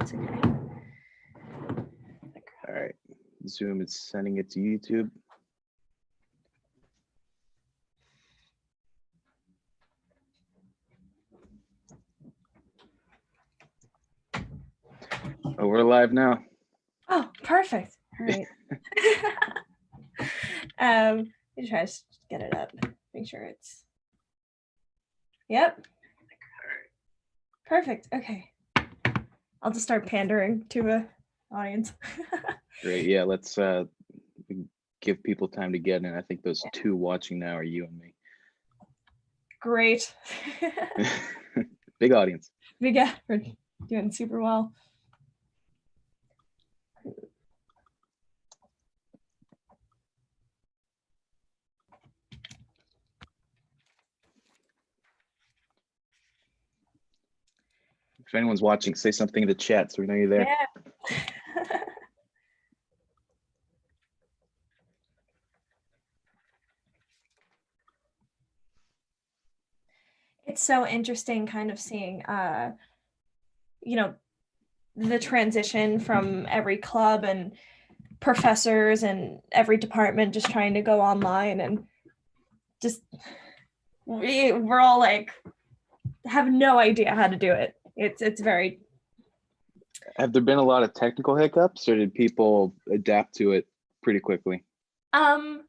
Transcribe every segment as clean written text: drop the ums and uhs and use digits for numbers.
It's okay. All right, Zoom is sending it to YouTube. Oh, we're live now. Oh, perfect. All right. You try to get it up. Make sure it's. Yep. Perfect. Okay. I'll just start pandering to a audience. Great. Yeah, let's give people time to get in. I think those two watching now are you and me. Great. Big audience. Yeah, we're doing super well. If anyone's watching, say something in the chat so we know you're there. Yeah. It's so interesting kind of seeing, you know, the transition from every club and professors and every department just trying to go online, and just we're all like have no idea how to do it. It's very. Have there been a lot of technical hiccups, or did people adapt to it pretty quickly? I mean,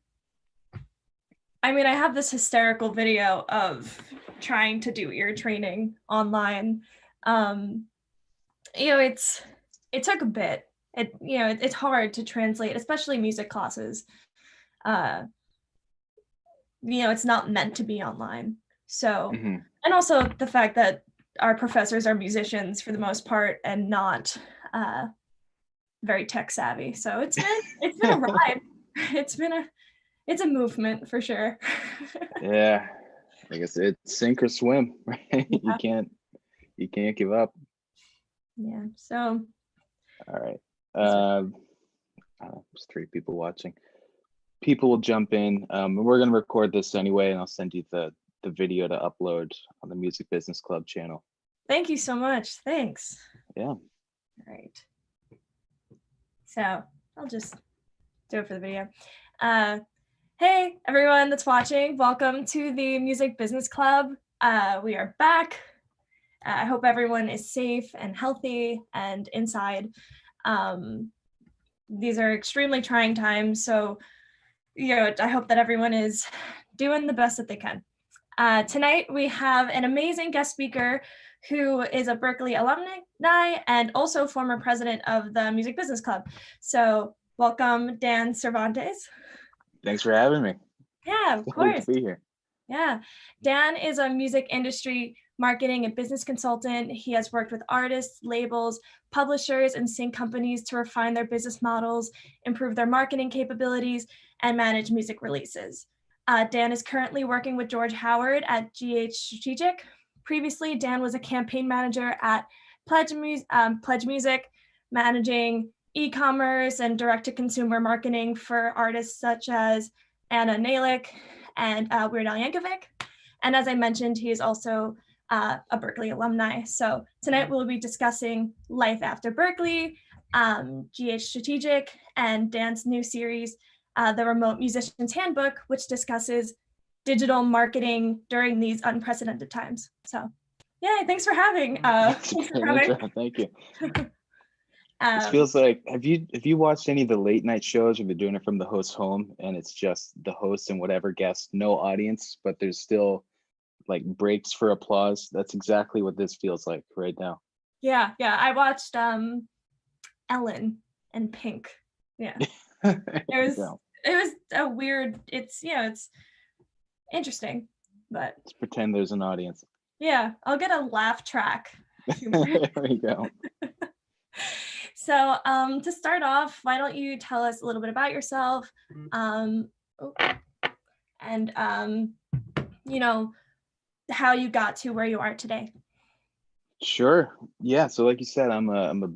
I have this hysterical video of trying to do ear training online. You know, it took a bit. It's hard to translate, especially music classes. You know, it's not meant to be online. So, and also the fact that our professors are musicians for the most part and not very tech savvy. So it's been a ride. It's a movement for sure. Yeah, I guess it's sink or swim, right? Yeah. You can't give up. Yeah. So. All right. There's 3 people watching. People will jump in. We're going to record this anyway, and I'll send you the video to upload on the Music Business Club channel. Thank you so much. Thanks. Yeah. All right. So I'll just do it for the video. Hey, everyone that's watching. Welcome to the Music Business Club. We are back. I hope everyone is safe and healthy and inside. These are extremely trying times, so I hope that everyone is doing the best that they can. Tonight we have an amazing guest speaker who is a Berklee alumni and also former president of the Music Business Club. So welcome, Dan Cervantes. Thanks for having me. Yeah, of course. To be here. Yeah, Dan is a music industry marketing and business consultant. He has worked with artists, labels, publishers, and sync companies to refine their business models, improve their marketing capabilities, and manage music releases. Dan is currently working with George Howard at GHStrategic. Previously, Dan was a campaign manager at PledgeMusic, managing e-commerce and direct-to-consumer marketing for artists such as Anna Nalick and Weird Al Yankovic. And as I mentioned, he is also a Berklee alumni. So tonight we'll be discussing life after Berklee, GHStrategic, and Dan's new series, the Remote Musician's Handbook, which discusses digital marketing during these unprecedented times. So, yeah, thanks for having. Thank you. This feels like, have you watched any of the late night shows where they're doing it from the host's home and it's just the host and whatever guest, no audience, but there's still like breaks for applause? That's exactly what this feels like right now. Yeah, I watched Ellen and Pink. Yeah. It was a weird, it's interesting, but let's pretend there's an audience. Yeah, I'll get a laugh track. There we go. So to start off, why don't you tell us a little bit about yourself, and how you got to where you are today. Sure. Yeah. So like you said, I'm a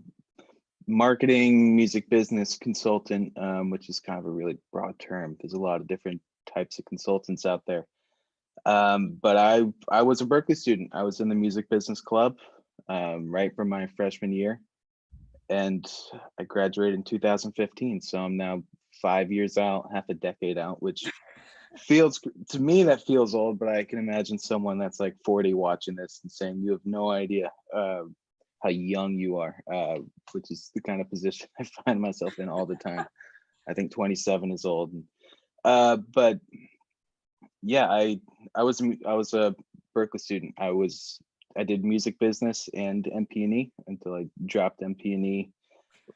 marketing music business consultant, which is kind of a really broad term. There's a lot of different types of consultants out there. But I was a Berklee student. I was in the Music Business Club right from my freshman year. and I graduated in 2015. So I'm now 5 years out, half a decade out, which feels, to me, that feels old, but I can imagine someone that's like 40 watching this and saying, you have no idea how young you are, which is the kind of position I find myself in all the time. I think 27 is old. But yeah, I was a Berklee student. I did music business and MP&E until I dropped MP&E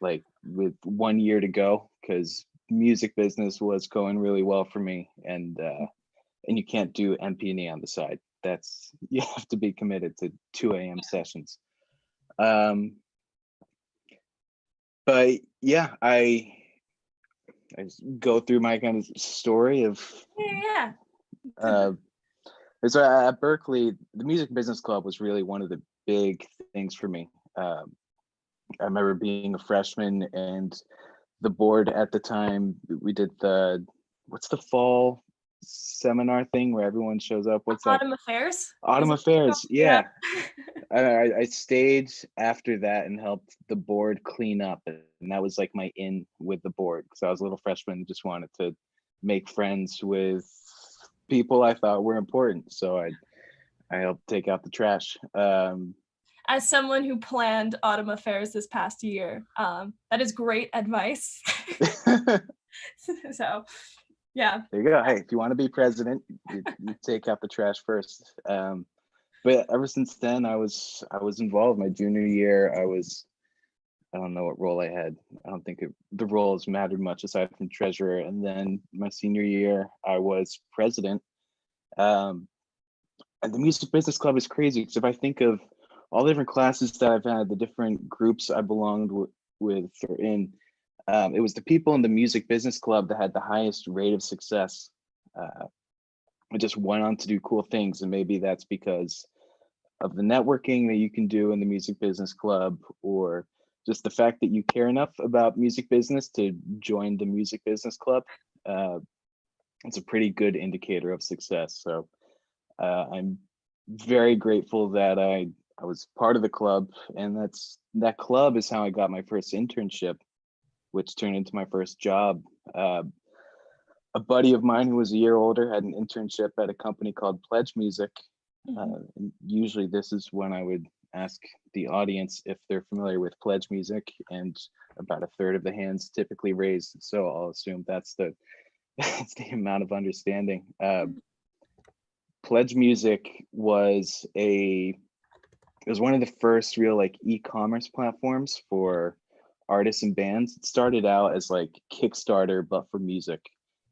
like with 1 year to go, because music business was going really well for me, and you can't do MP&E on the side. You have to be committed to 2 a.m. sessions. But yeah, I go through my kind of story of so at Berklee, the Music Business Club was really one of the big things for me. I remember being a freshman, and the board at the time, we did what's the fall seminar thing where everyone shows up? What's that? Autumn Affairs? Autumn Affairs, yeah. I stayed after that and helped the board clean up, and that was like my in with the board, because I was a little freshman, just wanted to make friends with people I thought were important. So I helped take out the trash. As someone who planned Autumn Affairs this past year, that is great advice. So yeah. There you go. Hey, if you want to be president, you take out the trash first. But ever since then, I was involved. My junior year, I don't know what role I had. I don't think the roles mattered much aside from treasurer. And then my senior year, I was president. And the Music Business Club is crazy, because if I think of all the different classes that I've had, the different groups I belonged with or in, it was the people in the Music Business Club that had the highest rate of success. I just went on to do cool things, and maybe that's because of the networking that you can do in the Music Business Club, or just the fact that you care enough about music business to join the Music Business Club. It's a pretty good indicator of success. So I'm very grateful that I was part of the club, and that club is how I got my first internship, which turned into my first job. A buddy of mine who was a year older had an internship at a company called PledgeMusic. And usually this is when I would ask the audience if they're familiar with PledgeMusic, and about a third of the hands typically raised. So I'll assume that's the amount of understanding. PledgeMusic was one of the first real like e-commerce platforms for artists and bands. It started out as like Kickstarter, but for music.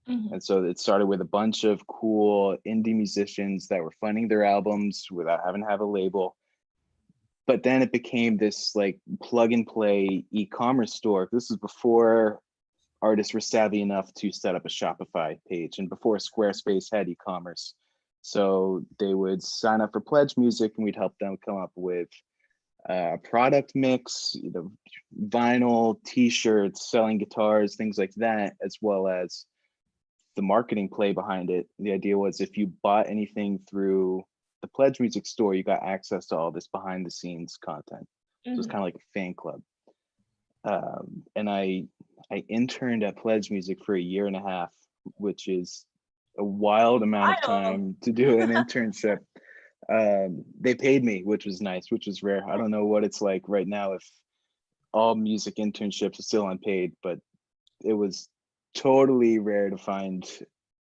And so it started with a bunch of cool indie musicians that were funding their albums without having to have a label. But then it became this like plug and play e-commerce store. This is before artists were savvy enough to set up a Shopify page, and before Squarespace had e-commerce. So they would sign up for PledgeMusic, and we'd help them come up with a product mix, vinyl, t-shirts, selling guitars, things like that, as well as the marketing play behind it. The idea was if you bought anything through the PledgeMusic store, you got access to all this behind the scenes content. So it's kind of like a fan club. And I interned at PledgeMusic for a year and a half, which is a wild amount of time to do an internship. They paid me, which was nice, which was rare. I don't know what it's like right now if all music internships are still unpaid, but it was totally rare to find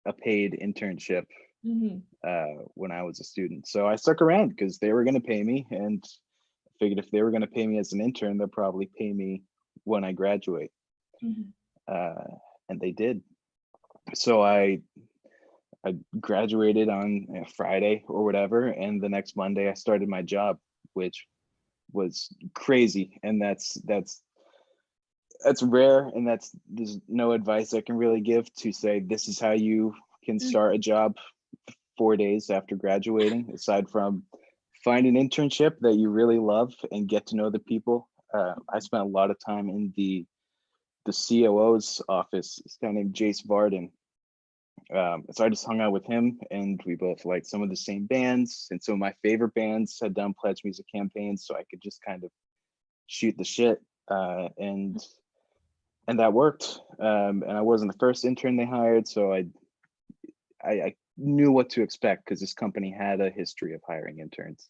a paid internship when I was a student. So I stuck around because they were going to pay me, and I figured if they were going to pay me as an intern, they'll probably pay me when I graduate. And they did. So I graduated on a Friday or whatever, and the next Monday I started my job, which was crazy. And that's rare, and there's no advice I can really give to say this is how you can start a job 4 days after graduating, aside from find an internship that you really love and get to know the people. I spent a lot of time in the COO's office, this guy named Jace Varden. So I just hung out with him, and we both liked some of the same bands, and some of my favorite bands had done PledgeMusic campaigns, so I could just kind of shoot the shit. and that worked. And I wasn't the first intern they hired, so I knew what to expect because this company had a history of hiring interns.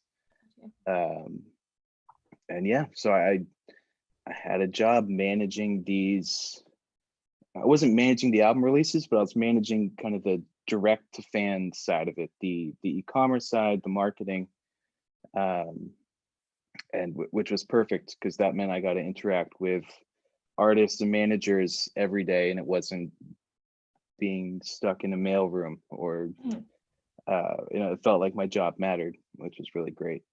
And yeah, so I had a job managing these. I wasn't managing the album releases, but I was managing kind of the direct to fan side of it, the e-commerce side, the marketing, and which was perfect because that meant I got to interact with artists and managers every day, and it wasn't being stuck in a mailroom or it felt like my job mattered, which was really great.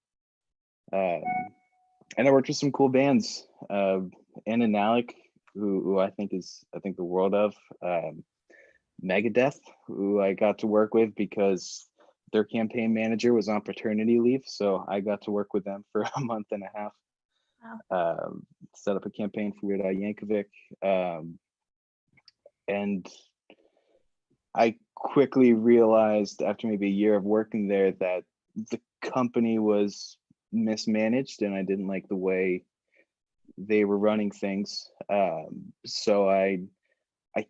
And I worked with some cool bands. Anna Nalick, who I think the world of. Megadeth, who I got to work with because their campaign manager was on paternity leave. So I got to work with them for a month and a half. Wow. Set up a campaign for Weird Al Yankovic. And I quickly realized after maybe a year of working there that the company was mismanaged and I didn't like the way they were running things. So I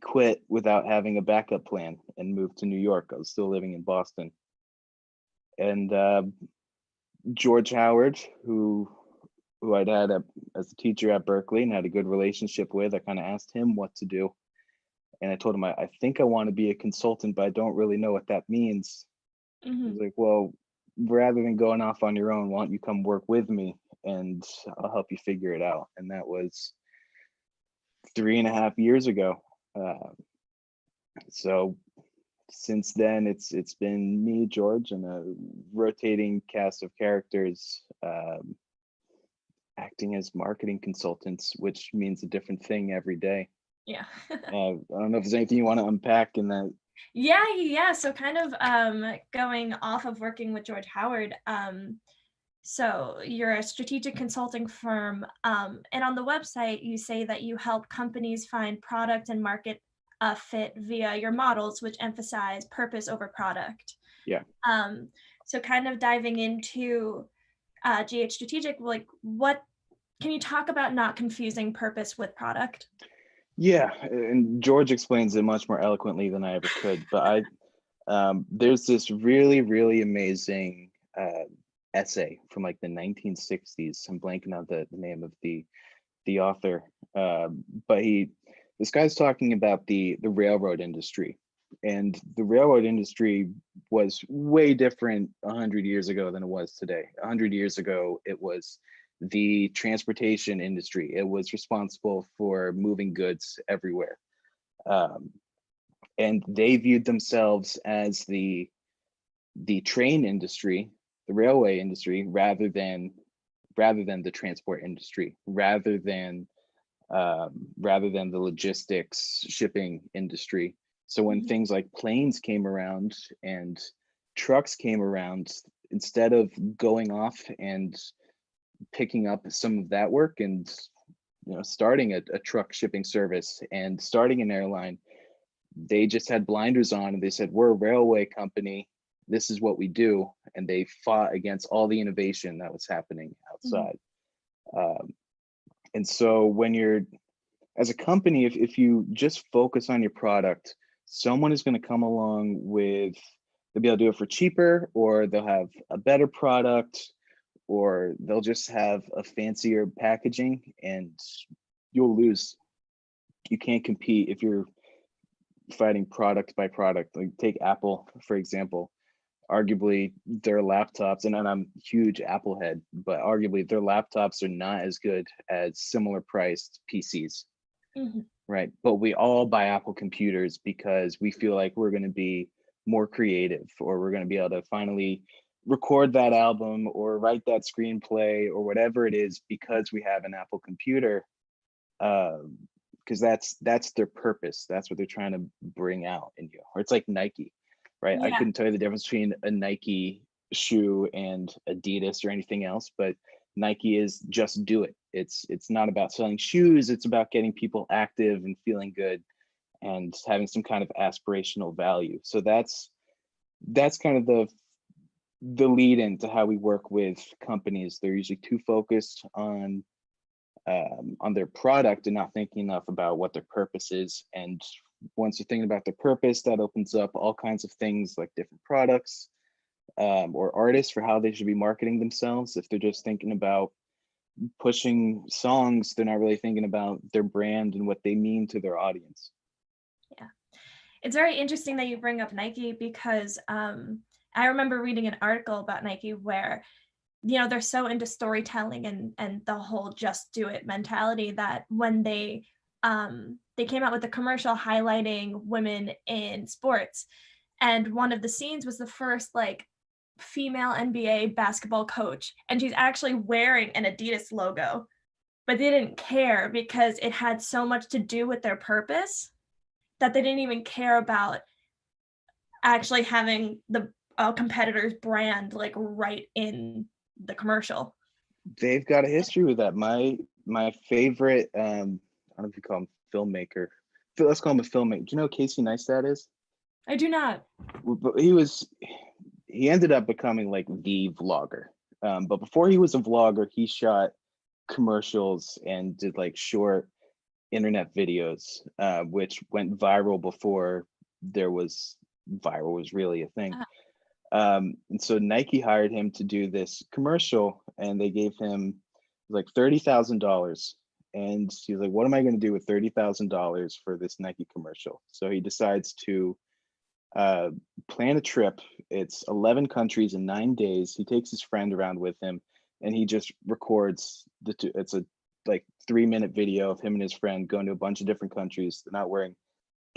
quit without having a backup plan and moved to New York. I was still living in Boston. And George Howard, who I'd had as a teacher at Berklee and had a good relationship with, I kind of asked him what to do. And I told him, I think I want to be a consultant, but I don't really know what that means. Mm-hmm. He's like, well, rather than going off on your own, why don't you come work with me and I'll help you figure it out. And that was 3.5 years ago. So since then, it's been me, George, and a rotating cast of characters acting as marketing consultants, which means a different thing every day. Yeah. I don't know if there's anything you want to unpack in that. Yeah. So kind of going off of working with George Howard. So you're a strategic consulting firm, and on the website, you say that you help companies find product and market fit via your models, which emphasize purpose over product. Yeah. So kind of diving into GHStrategic, like what can you talk about not confusing purpose with product? Yeah, and George explains it much more eloquently than I ever could, but there's this really, really amazing essay from like the 1960s. I'm blanking out the name of the author, but this guy's talking about the railroad industry, and the railroad industry was way different 100 years ago than it was today. 100 years ago, it was the transportation industry. It was responsible for moving goods everywhere. And they viewed themselves as the train industry, the railway industry, rather than the transport industry, rather than the logistics shipping industry. So when things like planes came around and trucks came around, instead of going off and picking up some of that work and starting a truck shipping service and starting an airline, they just had blinders on and they said, we're a railway company, this is what we do, and they fought against all the innovation that was happening outside. And so when you're, as a company, if you just focus on your product, someone is going to come along with, they'll be able to do it for cheaper, or they'll have a better product, or they'll just have a fancier packaging, and you'll lose. You can't compete if you're fighting product by product. Like take Apple, for example. Arguably their laptops, and I'm a huge Apple head, but arguably their laptops are not as good as similar priced PCs. Right? But we all buy Apple computers because we feel like we're going to be more creative, or we're going to be able to finally record that album or write that screenplay or whatever it is because we have an Apple computer, because that's their purpose. That's what they're trying to bring out in you. Or it's like Nike, right? Yeah. I couldn't tell you the difference between a Nike shoe and Adidas or anything else, but Nike is just do it. It's not about selling shoes. It's about getting people active and feeling good and having some kind of aspirational value. So that's kind of the lead into how we work with companies. They're usually too focused on on their product and not thinking enough about what their purpose is. And once you're thinking about the purpose, that opens up all kinds of things like different products or artists for how they should be marketing themselves. If they're just thinking about pushing songs, they're not really thinking about their brand and what they mean to their audience. Yeah, it's very interesting that you bring up Nike, because I remember reading an article about Nike where, you know, they're so into storytelling and the whole just do it mentality that when they came out with a commercial highlighting women in sports, and one of the scenes was the first like female NBA basketball coach, and she's actually wearing an Adidas logo, but they didn't care because it had so much to do with their purpose that they didn't even care about actually having the competitor's brand like right in the commercial. They've got a history with that. My favorite, I don't know if you call him filmmaker. Let's call him a filmmaker. Do you know who Casey Neistat is? I do not. But he ended up becoming like the vlogger. But before he was a vlogger, he shot commercials and did like short internet videos, which went viral before viral was really a thing. And so Nike hired him to do this commercial, and they gave him like $30,000. And he's like, what am I going to do with $30,000 for this Nike commercial? So he decides to plan a trip. It's 11 countries in 9 days. He takes his friend around with him, and he just records it's a like 3-minute video of him and his friend going to a bunch of different countries. They're not wearing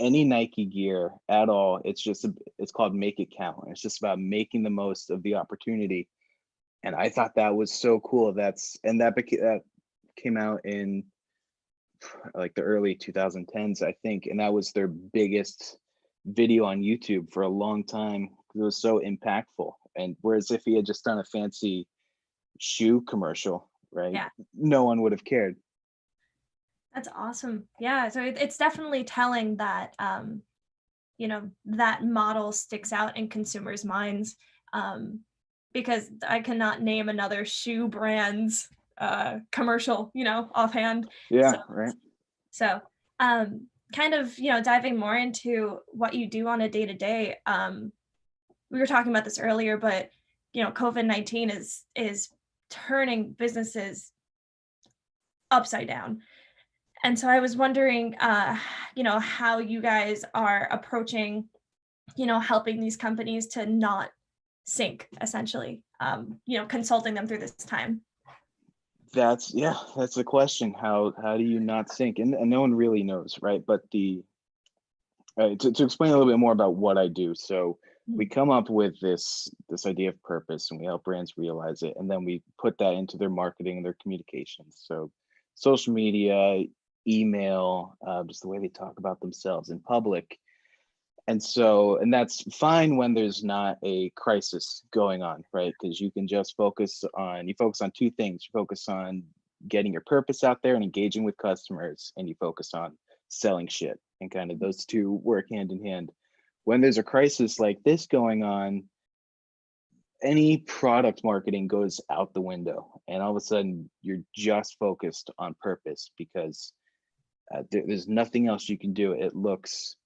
any Nike gear at all. It's called Make It Count. It's just about making the most of the opportunity. And I thought that was so cool. That came out in like the early 2010s, I think. And that was their biggest video on YouTube for a long time. It was so impactful. And whereas if he had just done a fancy shoe commercial, right? Yeah. No one would have cared. That's awesome. Yeah. So it's definitely telling that, you know, that model sticks out in consumers' minds, because I cannot name another shoe brand's commercial, you know, offhand. Yeah, so, right. So kind of, you know, diving more into what you do on a day-to-day, we were talking about this earlier, but, you know, COVID-19 is turning businesses upside down. And so I was wondering, you know, how you guys are approaching, you know, helping these companies to not sink, essentially, you know, consulting them through this time. That's the question. How do you not sink? And no one really knows, right? But to explain a little bit more about what I do. So we come up with this idea of purpose, and we help brands realize it, and then we put that into their marketing and their communications. So social media, email, just the way they talk about themselves in public. And that's fine when there's not a crisis going on, right? Because you can just focus on two things. You focus on getting your purpose out there and engaging with customers, and you focus on selling shit, and kind of those two work hand in hand. When there's a crisis like this going on, any product marketing goes out the window, and all of a sudden you're just focused on purpose, because there's nothing else you can do. It looks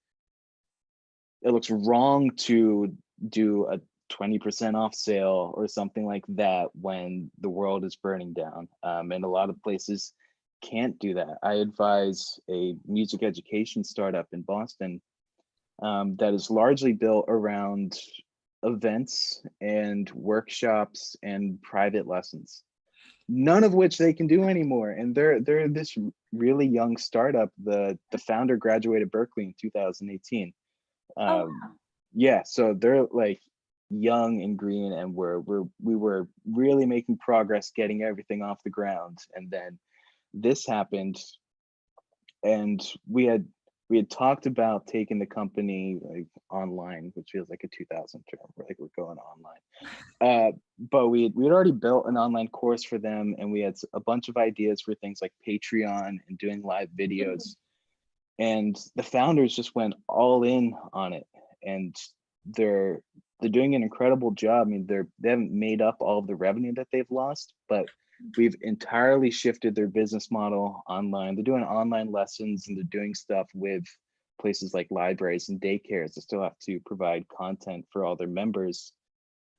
wrong to do a 20% off sale or something like that when the world is burning down. And a lot of places can't do that. I advise a music education startup in Boston that is largely built around events and workshops and private lessons, none of which they can do anymore. And they're this really young startup. The founder graduated Berklee in 2018. Wow. Yeah, so they're like young and green, and we were really making progress getting everything off the ground. And then this happened, and we had talked about taking the company like online, which feels like a 2000 term. We're going online. But we had already built an online course for them, and we had a bunch of ideas for things like Patreon and doing live videos. And the founders just went all in on it, and they're doing an incredible job. I mean, they haven't made up all of the revenue that they've lost, but we've entirely shifted their business model online. They're doing online lessons and they're doing stuff with places like libraries and daycares. They still have to provide content for all their members.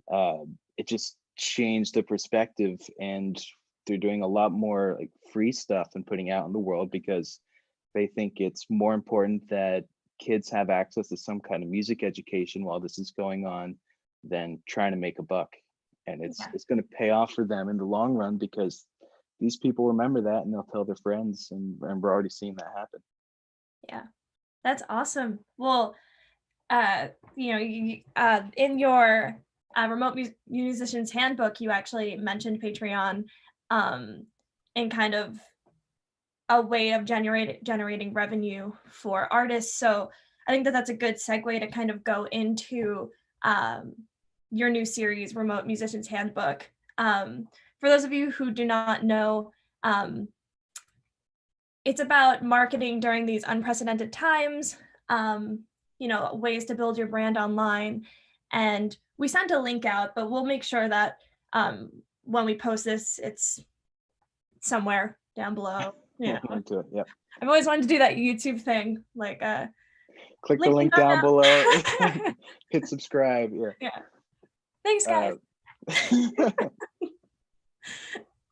It just changed the perspective, and they're doing a lot more like free stuff and putting out in the world because they think it's more important that kids have access to some kind of music education while this is going on than trying to make a buck. And it's going to pay off for them in the long run because these people remember that and they'll tell their friends, and we're already seeing that happen. Yeah, that's awesome. Well, in your remote musician's handbook, you actually mentioned Patreon in kind of a way of generating revenue for artists. So I think that that's a good segue to kind of go into your new series, Remote Musician's Handbook. For those of you who do not know, it's about marketing during these unprecedented times, ways to build your brand online. And we sent a link out, but we'll make sure that when we post this, it's somewhere down below. Into it, yeah. I've always wanted to do that YouTube thing, like click the link down below, hit subscribe. Yeah. Thanks, guys.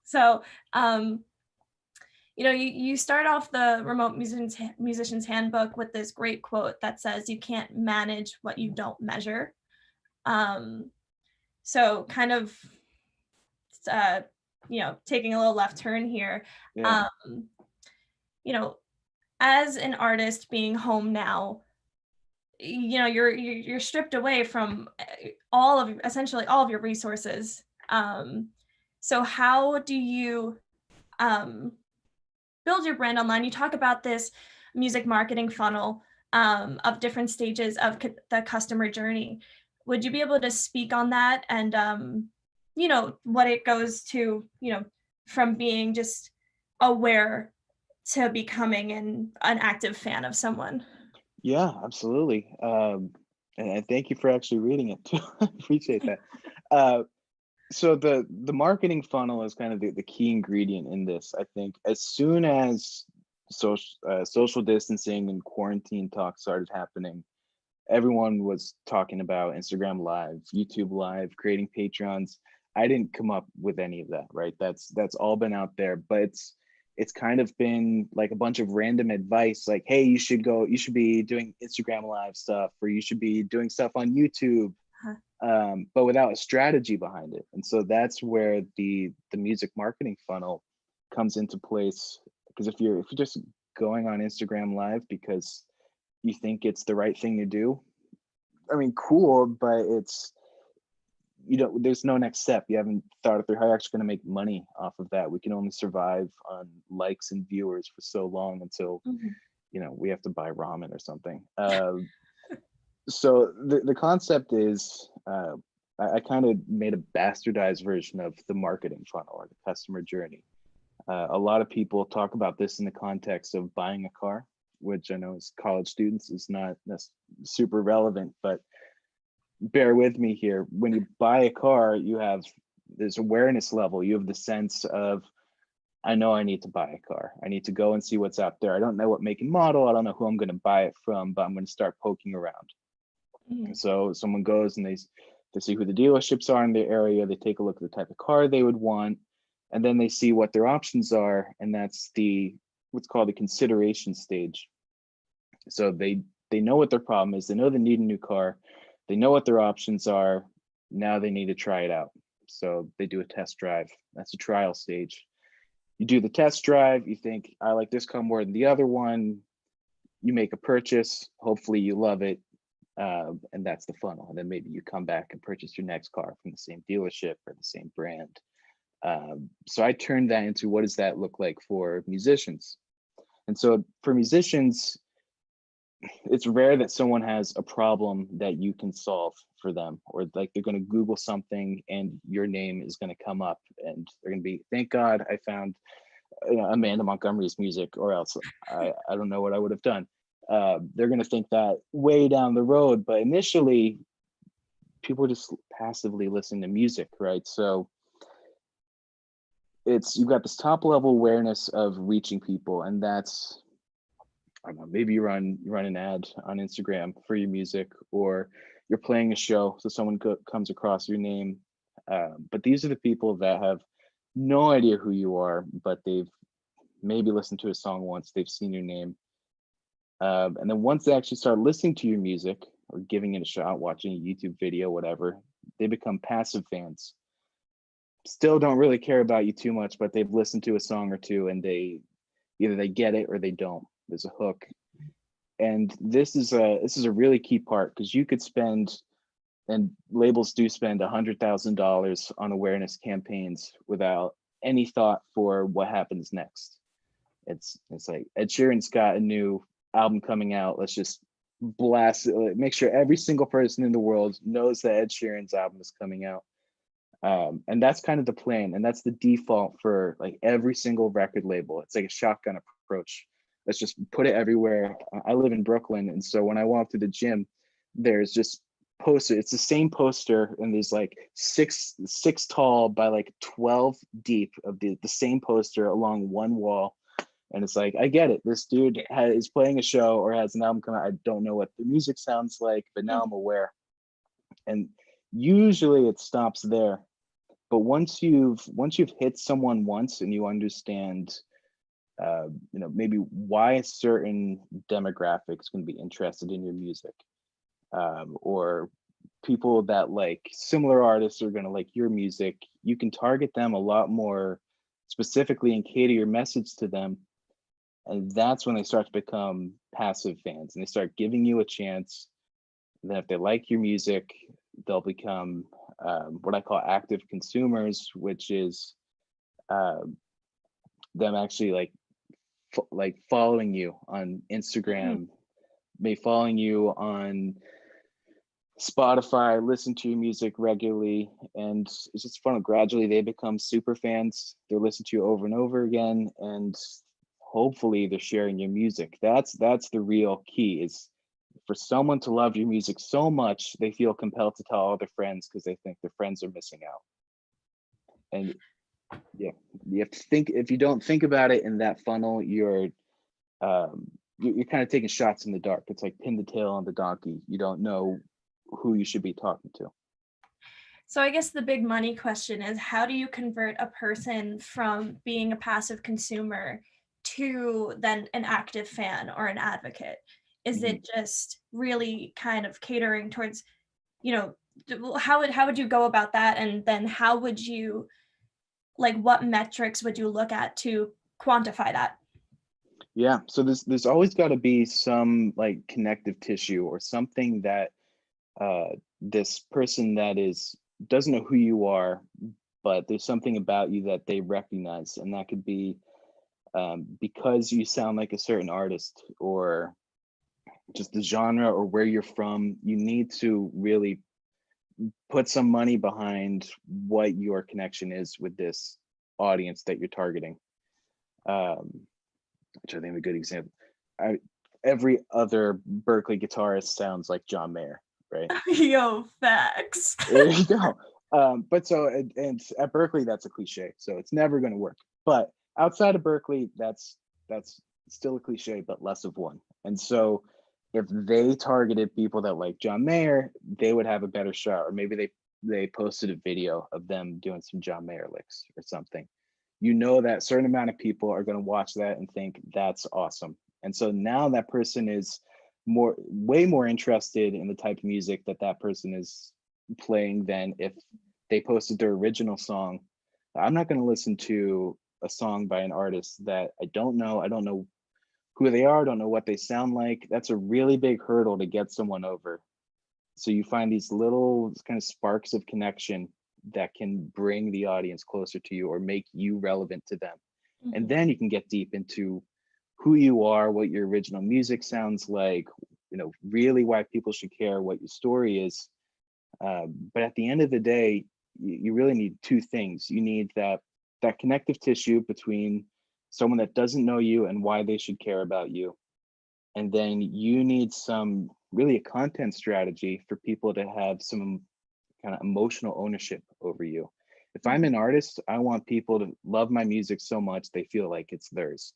So, you start off the Remote Musician's Handbook with this great quote that says, "You can't manage what you don't measure." So kind of, taking a little left turn here. Yeah. As an artist being home now, you're stripped away from essentially all of your resources. So how do you build your brand online? You talk about this music marketing funnel of different stages of the customer journey. Would you be able to speak on that and what it goes to, from being just aware to becoming an active fan of someone? Yeah, absolutely. And thank you for actually reading it too. I appreciate that. So the marketing funnel is kind of the key ingredient in this. I think as soon as social distancing and quarantine talk started happening, everyone was talking about Instagram Live, YouTube Live, creating Patreons. I didn't come up with any of that, right? That's all been out there, but it's kind of been like a bunch of random advice, like, hey, you should be doing Instagram Live stuff, or you should be doing stuff on YouTube, but without a strategy behind it. And so that's where the music marketing funnel comes into place. Because if you're just going on Instagram Live because you think it's the right thing to do, I mean, cool, but it's, there's no next step. You haven't thought it through. How you're actually going to make money off of that? We can only survive on likes and viewers for so long until, we have to buy ramen or something. So the concept is, I kind of made a bastardized version of the marketing funnel or the customer journey. A lot of people talk about this in the context of buying a car, which I know as college students is not super relevant, but bear with me here. When you buy a car, you have this awareness level. You have the sense of, I know I need to buy a car. I need to go and see what's out there. I don't know what make and model. I don't know who I'm going to buy it from, but I'm going to start poking around. So someone goes and they see who the dealerships are in their area. They take a look at the type of car they would want, and then they see what their options are. And that's what's called the consideration stage. So they know what their problem is. They know they need a new car. They know what their options are. Now they need to try it out. So they do a test drive. That's a trial stage. You do the test drive. You think, I like this car more than the other one. You make a purchase. Hopefully you love it. And that's the funnel. And then maybe you come back and purchase your next car from the same dealership or the same brand. So I turned that into, what does that look like for musicians? And so for musicians, it's rare that someone has a problem that you can solve for them, or like they're going to Google something and your name is going to come up and they're going to be, thank God I found Amanda Montgomery's music, or else I don't know what I would have done. They're going to think that way down the road, but initially people just passively listen to music, right? So you've got this top level awareness of reaching people, and that's, I don't know, maybe you run an ad on Instagram for your music, or you're playing a show, so someone comes across your name. But these are the people that have no idea who you are, but they've maybe listened to a song once, they've seen your name. And then once they actually start listening to your music or giving it a shot, watching a YouTube video, whatever, they become passive fans. Still don't really care about you too much, but they've listened to a song or two, and either they get it or they don't. There's a hook. And this is a really key part, because you could spend, and labels do spend $100,000 on awareness campaigns without any thought for what happens next. It's like Ed Sheeran's got a new album coming out. Let's just blast it. Make sure every single person in the world knows that Ed Sheeran's album is coming out. And that's kind of the plan, and that's the default for like every single record label. It's like a shotgun approach. Let's just put it everywhere. I live in Brooklyn, and so when I walk to the gym, there's just poster. It's the same poster, and there's like six tall by like 12 deep of the same poster along one wall. And it's like, I get it. This dude is playing a show or has an album coming out. I don't know what the music sounds like, but now I'm aware. And usually it stops there. But once you've hit someone once and you understand, maybe why a certain demographic is going to be interested in your music, or people that like similar artists are going to like your music, you can target them a lot more specifically and cater your message to them. And that's when they start to become passive fans, and they start giving you a chance. And then if they like your music, they'll become what I call active consumers, which is them actually like following you on Instagram, maybe following you on Spotify, listen to your music regularly, and it's just fun. Gradually they become super fans. They'll listen to you over and over again, and hopefully they're sharing your music. That's the real key, is for someone to love your music so much they feel compelled to tell all their friends because they think their friends are missing out. And yeah, you have to think. If you don't think about it in that funnel, you're kind of taking shots in the dark. It's like pin the tail on the donkey. You don't know who you should be talking to. So I guess the big money question is, how do you convert a person from being a passive consumer to then an active fan or an advocate? Is it just really kind of catering towards, how would you go about that? And then how would you, what metrics would you look at to quantify that? Yeah, so there's always got to be some like connective tissue or something that this person that doesn't know who you are, but there's something about you that they recognize, and that could be because you sound like a certain artist, or just the genre or where you're from. You need to really put some money behind what your connection is with this audience that you're targeting. Which I think a good example. Every other Berklee guitarist sounds like John Mayer, right? Yo, facts. There you go. But so, and at Berklee, that's a cliche, so it's never going to work. But outside of Berklee, that's still a cliche, but less of one. And so, if they targeted people that like John Mayer, they would have a better shot. Or maybe they posted a video of them doing some John Mayer licks or something. You know that certain amount of people are going to watch that and think that's awesome. And so now that person is way more interested in the type of music that person is playing than if they posted their original song. I'm not going to listen to a song by an artist that I don't know. I don't know who they are. I don't know what they sound like. That's a really big hurdle to get someone over. So you find these little kind of sparks of connection that can bring the audience closer to you or make you relevant to them. And then you can get deep into who you are, what your original music sounds like, really why people should care, what your story is. But at the end of the day, you really need two things. You need that connective tissue between someone that doesn't know you and why they should care about you. And then you need really a content strategy for people to have some kind of emotional ownership over you. If I'm an artist, I want people to love my music so much they feel like it's theirs,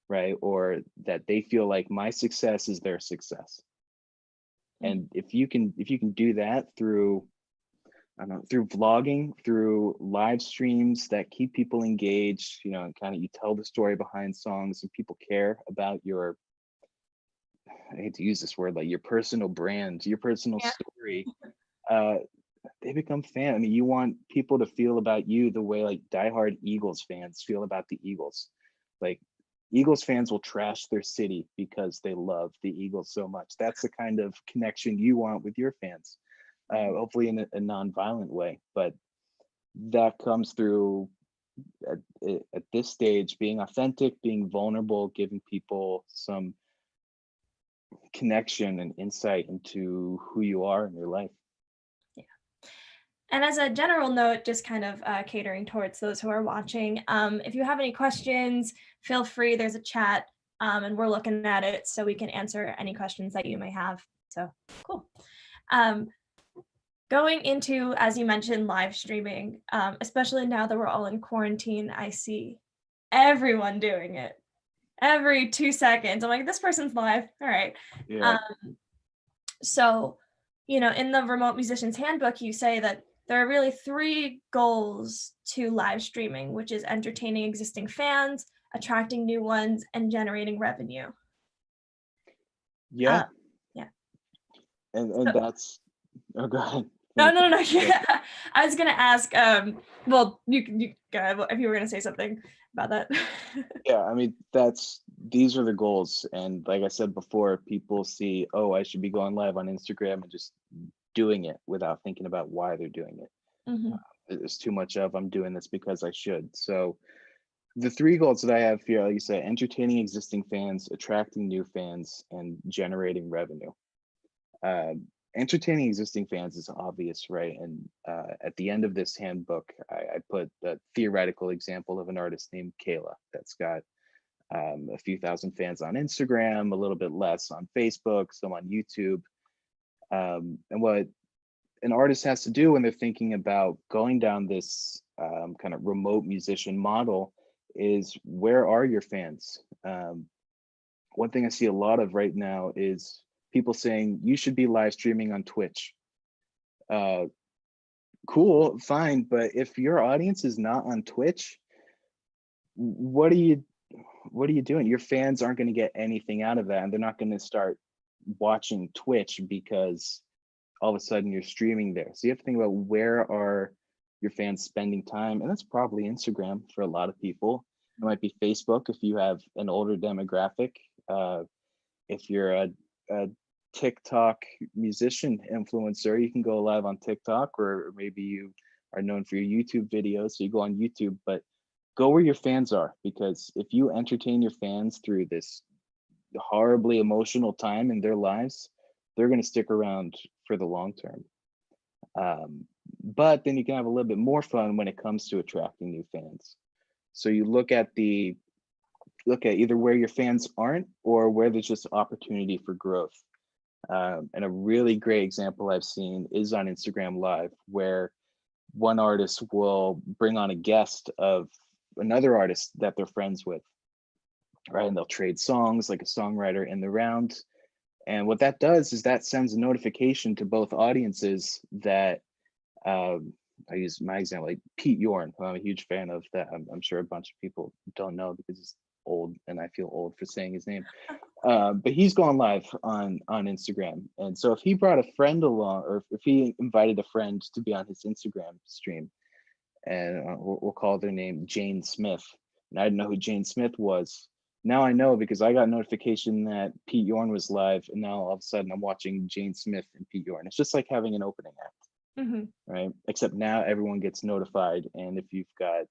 right? Or that they feel like my success is their success. And if you can do that through, I don't know, through vlogging, through live streams that keep people engaged, you know, and kind of you tell the story behind songs and people care about your, I hate to use this word, like your personal brand, your personal story, they become fan. I mean, you want people to feel about you the way like diehard Eagles fans feel about the Eagles. Like Eagles fans will trash their city because they love the Eagles so much. That's the kind of connection you want with your fans, hopefully in a non-violent way. But that comes through at this stage, being authentic, being vulnerable, giving people some connection and insight into who you are in your life. Yeah. And as a general note, just kind of catering towards those who are watching, if you have any questions, feel free, there's a chat and we're looking at it so we can answer any questions that you may have. So cool. Going into, as you mentioned, live streaming, especially now that we're all in quarantine, I see everyone doing it. Every 2 seconds, I'm like, this person's live. All right. Yeah. So, you know, in the Remote Musician's Handbook, you say that there are really 3 goals to live streaming, which is entertaining existing fans, attracting new ones, and generating revenue. Yeah. Yeah. And that's, oh, go ahead. No. Yeah. I was gonna ask. Well, you go ahead if you were gonna say something about that. Yeah, I mean, these are the goals. And like I said before, people see, oh, I should be going live on Instagram and just doing it without thinking about why they're doing it. There's too much of, I'm doing this because I should. So the 3 goals that I have here, like you said, entertaining existing fans, attracting new fans, and generating revenue. Entertaining existing fans is obvious, right? And at the end of this handbook, I put the theoretical example of an artist named Kayla that's got a few thousand fans on Instagram, a little bit less on Facebook, some on YouTube. And what an artist has to do when they're thinking about going down this kind of remote musician model is, where are your fans? One thing I see a lot of right now is people saying you should be live streaming on Twitch. Cool, fine, but if your audience is not on Twitch, what are you doing? Your fans aren't going to get anything out of that, and they're not going to start watching Twitch because all of a sudden you're streaming there. So you have to think about, where are your fans spending time? And that's probably Instagram for a lot of people. It might be Facebook if you have an older demographic. If you're a TikTok musician influencer, you can go live on TikTok, or maybe you are known for your YouTube videos, so you go on YouTube. But go where your fans are, because if you entertain your fans through this horribly emotional time in their lives, they're going to stick around for the long term. But then you can have a little bit more fun when it comes to attracting new fans. So you look at either where your fans aren't or where there's just opportunity for growth. And a really great example I've seen is on Instagram Live, where one artist will bring on a guest of another artist that they're friends with, right? And they'll trade songs like a songwriter in the round. And what that does is that sends a notification to both audiences that, I use my example, like Pete Yorn, who I'm a huge fan of, that I'm sure a bunch of people don't know because he's old and I feel old for saying his name. But he's gone live on Instagram. And so if he brought a friend along, or if he invited a friend to be on his Instagram stream, and we'll call their name Jane Smith, and I didn't know who Jane Smith was. Now I know, because I got notification that Pete Yorn was live, and now all of a sudden I'm watching Jane Smith and Pete Yorn. It's just like having an opening act, right? Except now everyone gets notified, and if you've got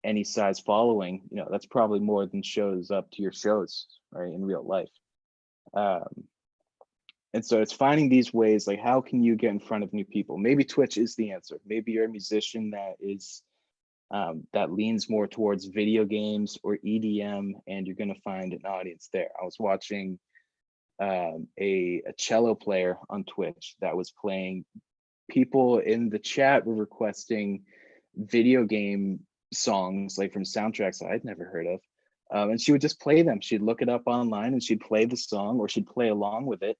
any size following, you know, that's probably more than shows up to your shows, right, in real life. And so it's finding these ways, like, how can you get in front of new people? Maybe Twitch is the answer. Maybe you're a musician that is that leans more towards video games or EDM, and you're going to find an audience there. I was watching a cello player on Twitch that was playing. People in the chat were requesting video game songs, like from soundtracks that I'd never heard of. And she would just play them. She'd look it up online and she'd play the song, or she'd play along with it.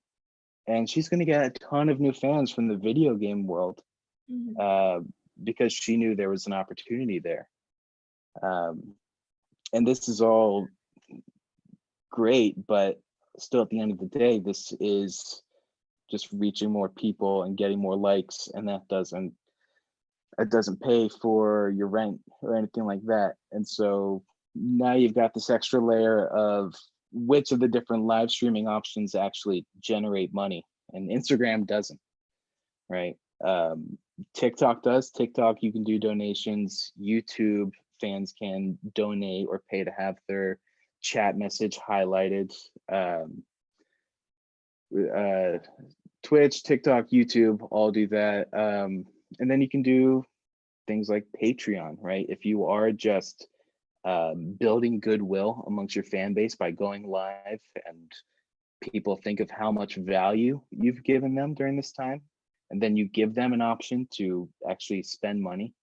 And she's going to get a ton of new fans from the video game world, because she knew there was an opportunity there. And this is all great, but still at the end of the day, this is just reaching more people and getting more likes, and it doesn't pay for your rent or anything like that. And so now you've got this extra layer of which of the different live streaming options actually generate money, and Instagram doesn't, right? TikTok does. TikTok, you can do donations. YouTube, fans can donate or pay to have their chat message highlighted. Twitch, TikTok, YouTube all do that. And then you can do things like Patreon, right? If you are just building goodwill amongst your fan base by going live, and people think of how much value you've given them during this time, and then you give them an option to actually spend money.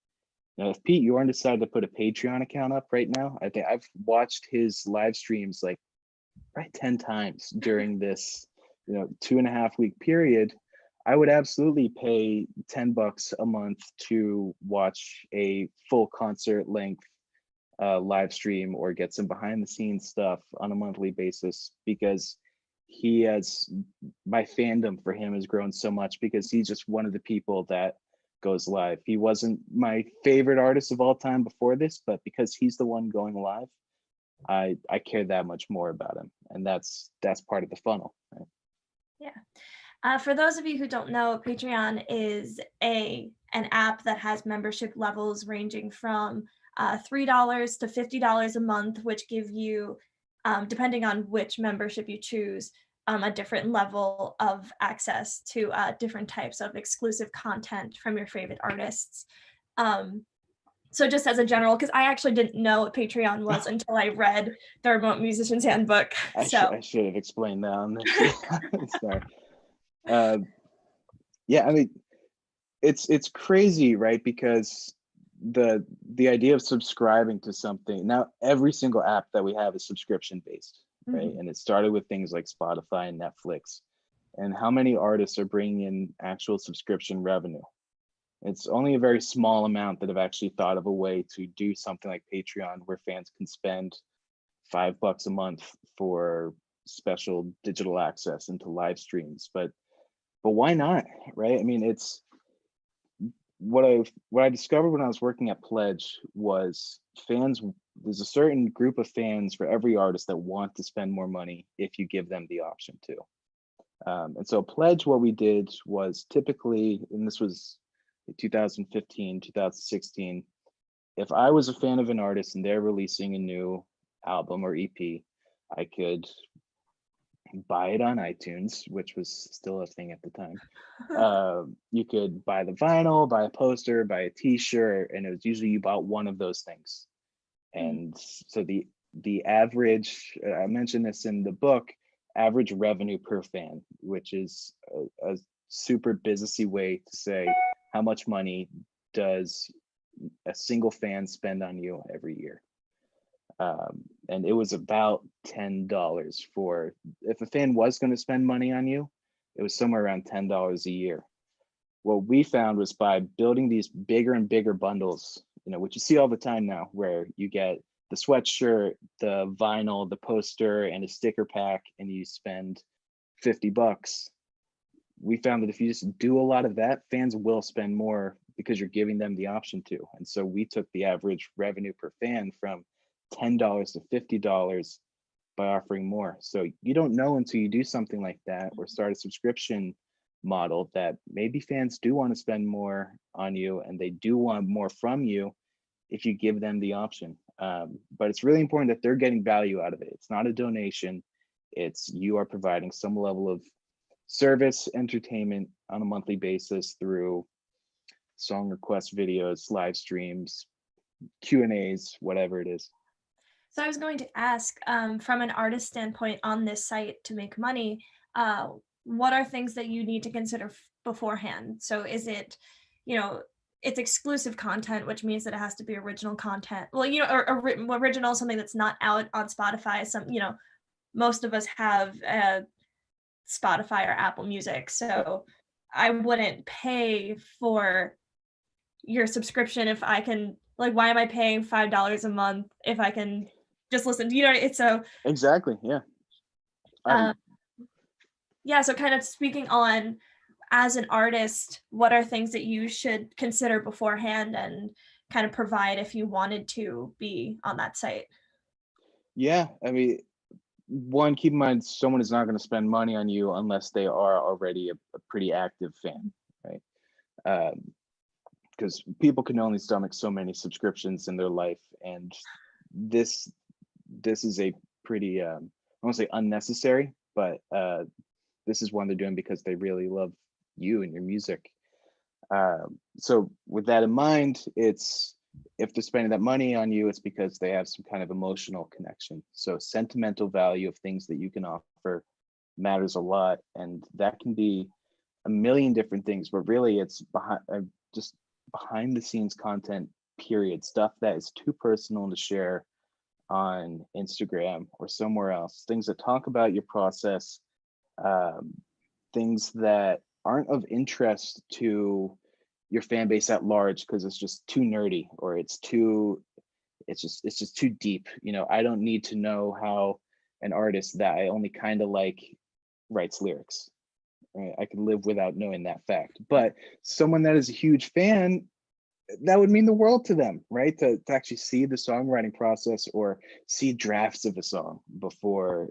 Now, if Pete Yorn decided to put a Patreon account up right now, I think I've watched his live streams like 10 times during this 2.5 week period. I would absolutely pay $10 a month to watch a full concert length live stream, or get some behind the scenes stuff on a monthly basis, because my fandom for him has grown so much, because he's just one of the people that goes live. He wasn't my favorite artist of all time before this, but because he's the one going live, I care that much more about him, and that's part of the funnel, right? Yeah. For those of you who don't know, Patreon is an app that has membership levels ranging from $3 to $50 a month, which give you, depending on which membership you choose, a different level of access to different types of exclusive content from your favorite artists. So just as a general, because I actually didn't know what Patreon was until I read the Remote Musician's Handbook. I should have explained that on this. Sorry. Yeah, I mean, it's crazy, right? Because the idea of subscribing to something, now every single app that we have is subscription based, right? And it started with things like Spotify and Netflix. And how many artists are bringing in actual subscription revenue? It's only a very small amount that have actually thought of a way to do something like Patreon, where fans can spend $5 a month for special digital access into live streams. But why not, right? I mean, it's what I discovered when I was working at Pledge was fans. There's a certain group of fans for every artist that want to spend more money if you give them the option to. And so Pledge, what we did was typically, and this was 2015, 2016, if I was a fan of an artist and they're releasing a new album or EP, I could buy it on iTunes, which was still a thing at the time. You could buy the vinyl, buy a poster, buy a t-shirt, and it was usually you bought one of those things. And so the average, I mentioned this in the book, average revenue per fan, which is a super businessy way to say how much money does a single fan spend on you every year. And it was about $10 for, if a fan was going to spend money on you, it was somewhere around $10 a year. What we found was by building these bigger and bigger bundles, which you see all the time now, where you get the sweatshirt, the vinyl, the poster, and a sticker pack, and you spend $50. We found that if you just do a lot of that, fans will spend more because you're giving them the option to. And so we took the average revenue per fan from $10 to $50 by offering more. So you don't know until you do something like that or start a subscription model that maybe fans do want to spend more on you, and they do want more from you if you give them the option. But it's really important that they're getting value out of it. It's not a donation. It's you are providing some level of service, entertainment on a monthly basis through song request videos, live streams, Q&As, whatever it is. So I was going to ask, from an artist standpoint on this site to make money, what are things that you need to consider beforehand? So is it, it's exclusive content, which means that it has to be original content. Well, you know, or original, something that's not out on Spotify. Some, you know, most of us have Spotify or Apple Music, so I wouldn't pay for your subscription if I can, like, why am I paying $5 a month if I can just listen to, you know, it's so exactly, yeah. Yeah, so kind of speaking on, as an artist, what are things that you should consider beforehand and kind of provide if you wanted to be on that site? Yeah, I mean, one, keep in mind, someone is not going to spend money on you unless they are already a pretty active fan, right? Because people can only stomach so many subscriptions in their life, and this is a pretty I won't say unnecessary, but this is one they're doing because they really love you and your music. So with that in mind, it's, if they're spending that money on you, it's because they have some kind of emotional connection. So sentimental value of things that you can offer matters a lot, and that can be a million different things, but really it's just behind the scenes content, period. Stuff that is too personal to share on Instagram or somewhere else. Things that talk about your process, things that aren't of interest to your fan base at large because it's just too nerdy, or it's just too deep. You know, I don't need to know how an artist that I only kind of like writes lyrics. Right? I could live without knowing that fact. But someone that is a huge fan, that would mean the world to them, right? To actually see the songwriting process or see drafts of a song before,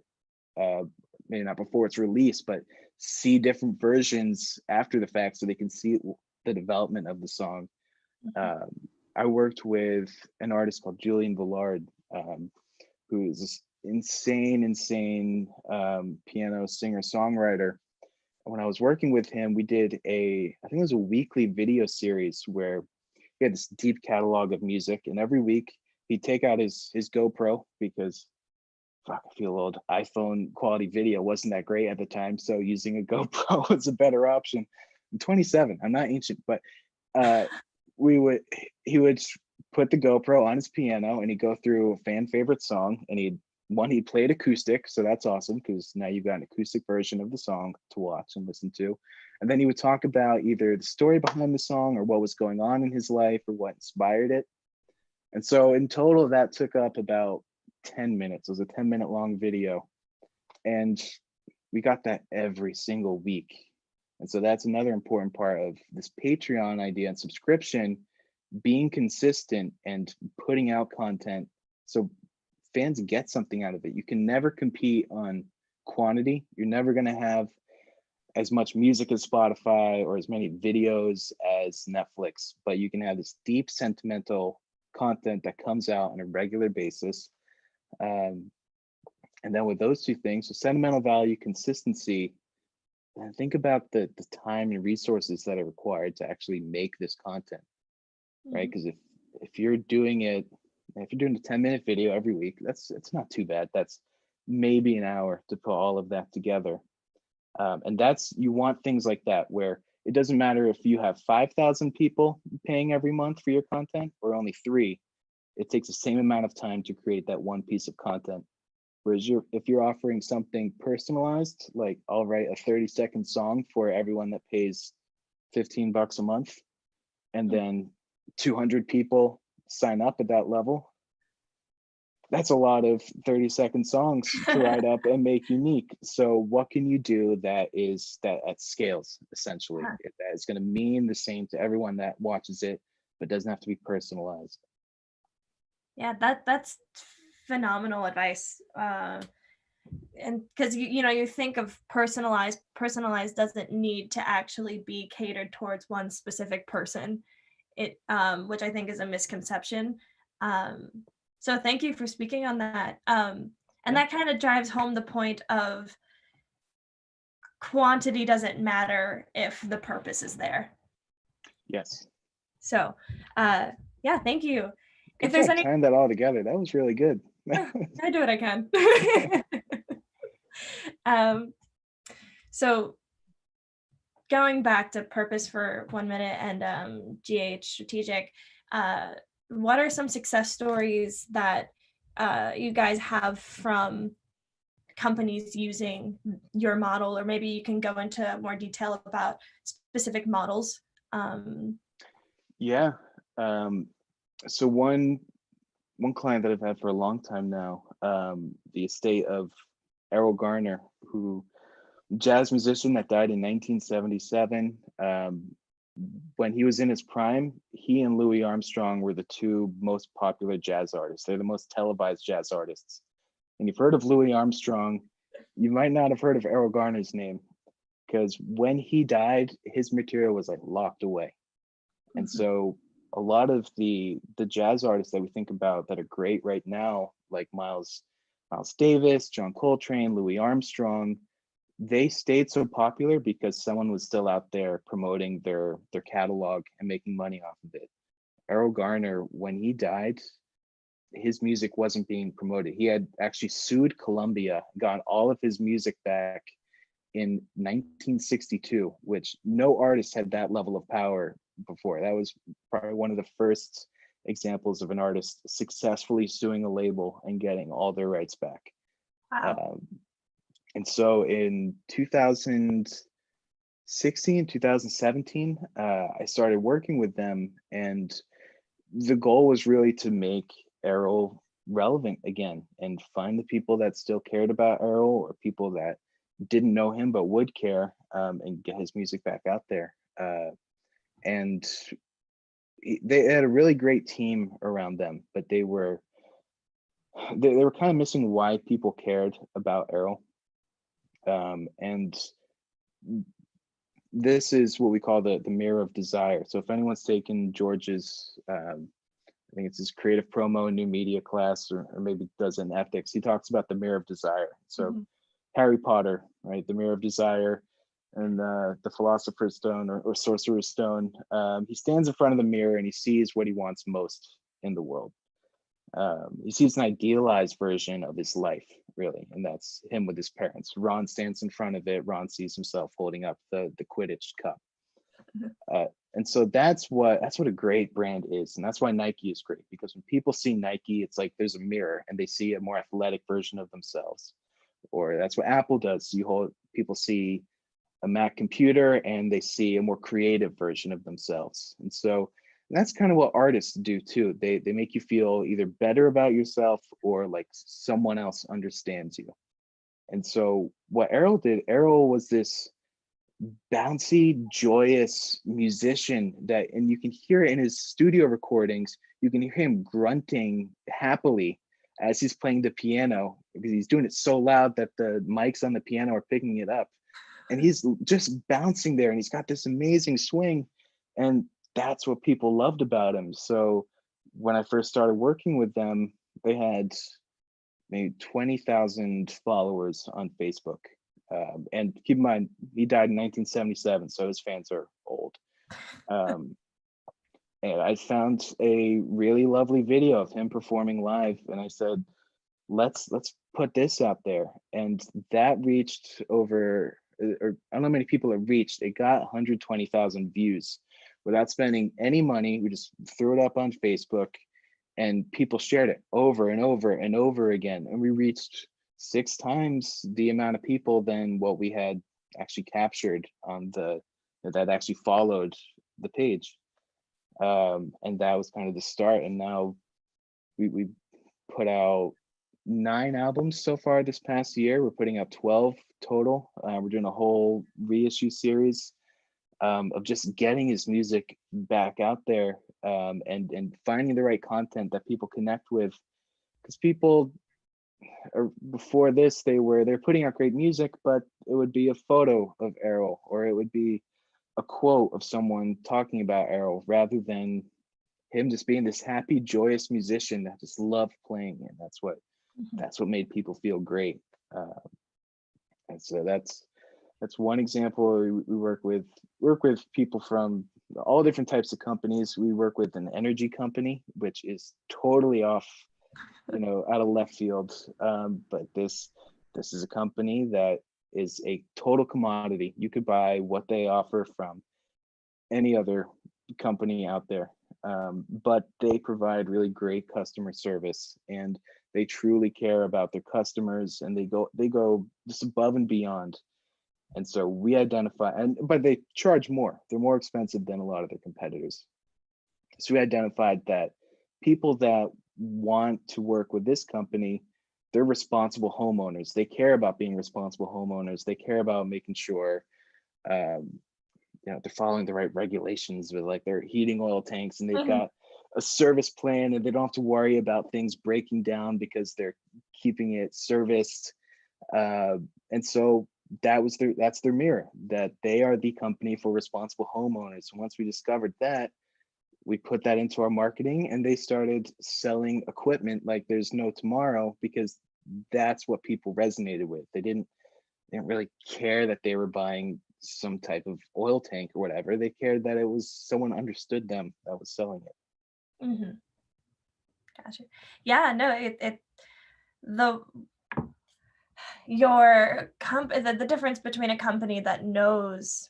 maybe not before it's released, but see different versions after the fact so they can see the development of the song. I worked with an artist called Julian Villard, who is this insane piano singer songwriter. When I was working with him, we did I think it was a weekly video series where he had this deep catalog of music, and every week he'd take out his GoPro, because fuck, I feel old. iPhone quality video wasn't that great at the time, so using a GoPro was a better option. I'm 27. I'm not ancient, but he would put the GoPro on his piano and he'd go through a fan favorite song, and he'd play it acoustic, so that's awesome because now you've got an acoustic version of the song to watch and listen to. And then he would talk about either the story behind the song or what was going on in his life or what inspired it. And so in total, that took up about 10 minutes. It was a 10-minute long video. And we got that every single week. And so that's another important part of this Patreon idea and subscription, being consistent and putting out content so fans get something out of it. You can never compete on quantity. You're never going to have as much music as Spotify or as many videos as Netflix, but you can have this deep sentimental content that comes out on a regular basis. And then with those two things, so sentimental value, consistency, and think about the time and resources that are required to actually make this content, right? Because if you're doing a 10-minute video every week, it's not too bad. That's maybe an hour to put all of that together. And you want things like that, where it doesn't matter if you have 5,000 people paying every month for your content or only 3, it takes the same amount of time to create that one piece of content. Whereas if you're offering something personalized, like I'll write a 30-second song for everyone that pays $15 a month, and then 200 people sign up at that level, that's a lot of 30-second songs to write up and make unique. So what can you do that scales, essentially, that is going to mean the same to everyone that watches it, but doesn't have to be personalized? Yeah, that's phenomenal advice. And because you think of personalized doesn't need to actually be catered towards one specific person, which I think is a misconception. So thank you for speaking on that. And that kind of drives home the point of quantity doesn't matter if the purpose is there. Yes. So yeah, thank you. If there's any tying that all together, that was really good. I do what I can. So going back to purpose for 1 minute and GHStrategic, what are some success stories that you guys have from companies using your model, or maybe you can go into more detail about specific models? Yeah. So one client that I've had for a long time now, the estate of Errol Garner, who jazz musician that died in 1977. When he was in his prime, he and Louis Armstrong were the two most popular jazz artists. They're the most televised jazz artists. And you've heard of Louis Armstrong, you might not have heard of Errol Garner's name, because when he died, his material was like locked away. And so a lot of the jazz artists that we think about that are great right now, like Miles Davis, John Coltrane, Louis Armstrong, they stayed so popular because someone was still out there promoting their catalog and making money off of it. Errol Garner, when he died, his music wasn't being promoted. He had actually sued Columbia, got all of his music back in 1962, which no artist had that level of power before. That was probably one of the first examples of an artist successfully suing a label and getting all their rights back. Wow. And so in 2016, 2017, I started working with them, and the goal was really to make Errol relevant again and find the people that still cared about Errol, or people that didn't know him but would care, and get his music back out there. And they had a really great team around them, but they were kind of missing why people cared about Errol. And this is what we call the mirror of desire. So if anyone's taken George's, I think it's his creative promo new media class, or maybe does in ethics, he talks about the mirror of desire. So Harry Potter, right? The mirror of desire, and the philosopher's stone, or sorcerer's stone. He stands in front of the mirror and he sees what he wants most in the world. He sees an idealized version of his life, really, and that's him with his parents. Ron stands in front of it. Ron sees himself holding up the Quidditch cup. And so that's what a great brand is, and that's why Nike is great, because when people see Nike, it's like there's a mirror and they see a more athletic version of themselves. Or that's what Apple does. People see a Mac computer and they see a more creative version of themselves. And so that's kind of what artists do too. They make you feel either better about yourself or like someone else understands you. And so what Errol did, Errol was this bouncy, joyous musician and you can hear it in his studio recordings. You can hear him grunting happily as he's playing the piano, because he's doing it so loud that the mics on the piano are picking it up. And he's just bouncing there, and he's got this amazing swing. And that's what people loved about him. So when I first started working with them, they had maybe 20,000 followers on Facebook. And keep in mind, he died in 1977, so his fans are old. And I found a really lovely video of him performing live, and I said, let's put this out there. And that reached over, or I don't know how many people it reached. It got 120,000 views without spending any money. We just threw it up on Facebook, and people shared it over and over and over again. And we reached 6 times the amount of people than what we had actually captured on that actually followed the page. And that was kind of the start. And now we put out 9 albums so far this past year. We're putting out 12 total. We're doing a whole reissue series of just getting his music back out there, and finding the right content that people connect with. Because people, before this, they're putting out great music, but it would be a photo of Errol, or it would be a quote of someone talking about Errol, rather than him just being this happy, joyous musician that just loved playing. And that's what made people feel great. And so that's one example. We work with people from all different types of companies. We work with an energy company, which is totally off, out of left field. But this is a company that is a total commodity. You could buy what they offer from any other company out there, but they provide really great customer service, and they truly care about their customers, and they go just above and beyond. And so we identify, but they charge more. They're more expensive than a lot of their competitors. So we identified that people that want to work with this company, they're responsible homeowners. They care about being responsible homeowners. They care about making sure they're following the right regulations with like their heating oil tanks, and they've got a service plan, and they don't have to worry about things breaking down because they're keeping it serviced. And so that's their mirror, that they are the company for responsible homeowners. And once we discovered that, we put that into our marketing, and they started selling equipment like there's no tomorrow, because that's what people resonated with. They didn't really care that they were buying some type of oil tank or whatever. They cared that it was someone understood them that was selling it. Mm-hmm. Gotcha. Yeah, no, the difference between a company that